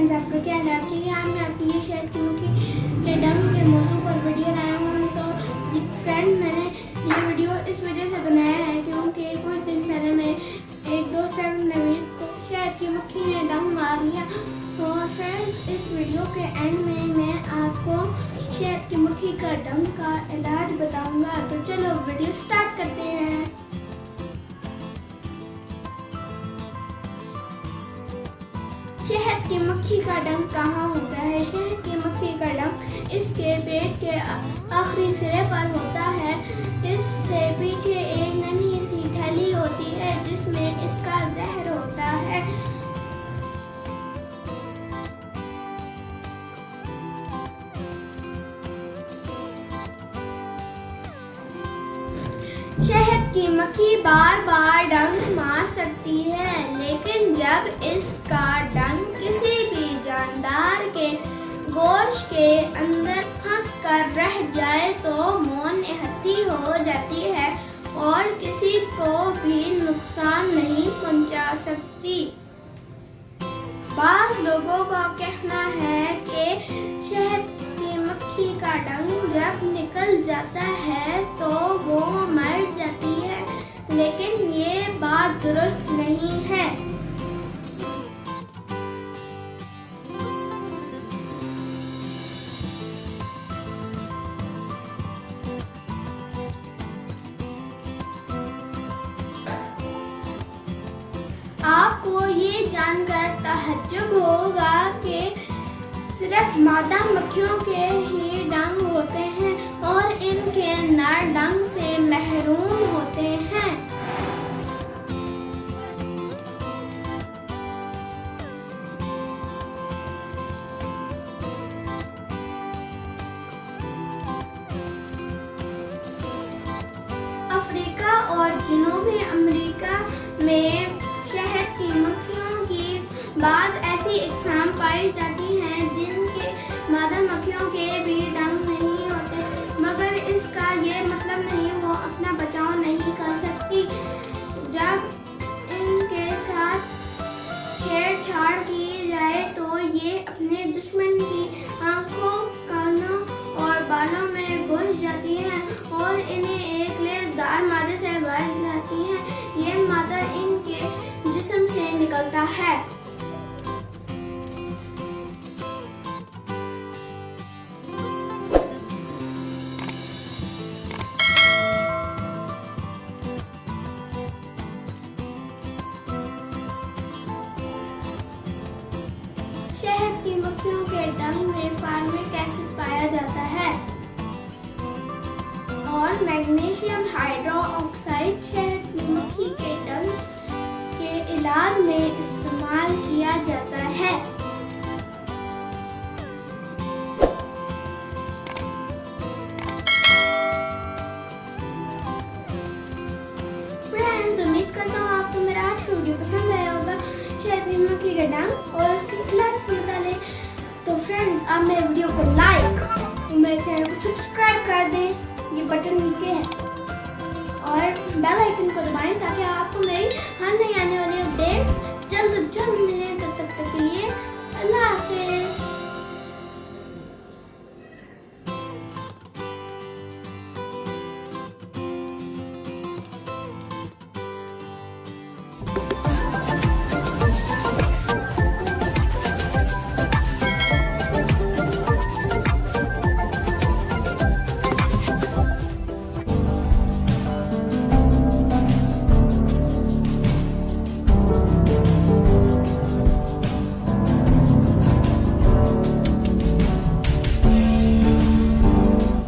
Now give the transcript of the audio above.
Friends, आपका क्या हाल है? आज मैं आपके लिए शहद की मक्खी के डंक के मौजू पर वीडियो लाया हूँ। तो फ्रेंड्स, मैंने ये वीडियो इस वजह से बनाया है क्योंकि कुछ दिन पहले मेरे एक दोस्त नवीद को शहद की मक्खी ने डंक मार लिया। तो फ्रेंड्स, इस वीडियो के एंड में मैं आपको शहद की मक्खी का डंक का इलाज बताऊँगा। तो चलो वीडियो स्टार्ट करते हैं। शहद की मक्खी का डंक कहाँ होता है? शहद की मक्खी का डंक इसके पेट के आखिरी सिरे पर होता है। इससे पीछे एक नन्ही सी थैली होती है जिसमें इसका जहर होता है। शहद की मक्खी बार बार डंक मार सकती है, लेकिन जब इसका डंक किसी भी जानदार के गोश्त के अंदर फंस कर रह जाए तो मौत निहत्ती हो जाती है और किसी को भी नुकसान नहीं पहुंचा सकती। बाज़ लोगों का कहना है कि शहद की मक्खी का डंक जब निकल जाता है तो वो मर जाती है, लेकिन ये बात दुरुस्त नहीं है। आपको ये जानकर ताज्जुब होगा कि सिर्फ मादा मक्खियों के ही डंक होते हैं और इनके नर डंक से महरूम होते हैं। अफ्रीका और जनूबी अमेरिका में शहद की मक्खियों की बाज़ ऐसी अक़साम पाई जाती हैं जिनके मादा मक्खियों के भी डंक नहीं होते, मगर इसका ये मतलब नहीं वो अपना बचाव नहीं कर सकती। जब इनके साथ छेड़छाड़ की जाए तो ये अपने दुश्मन की आंखों, कानों और बालों में घुस जाती हैं और इन्हें एक लेसदार मादे से भर जाती हैं। ये मादा इनके जिस्म से निकलता है। शहद की मक्खियों के डंक में फार्मिक एसिड पाया जाता है और मैग्नीशियम हाइड्रोक्साइड शहद की मक्खी के डंक के इलाज में इस्तेमाल किया जाता है। फ्रेंड्स, उम्मीद करता हूँ आपको मेरा आज का वीडियो पसंद आया होगा शहद की मक्खी का डंक और उसके इलाज को बताने। तो फ्रेंड्स, आप मेरे वीडियो को लाइक और मेरे चैनल को सब्सक्राइब कर दें, ये बटन नीचे है, और बेल आइकन को दबाएं ताकि आपको मेरी हर नई आने वाली अपडेट्स जल्द से जल्द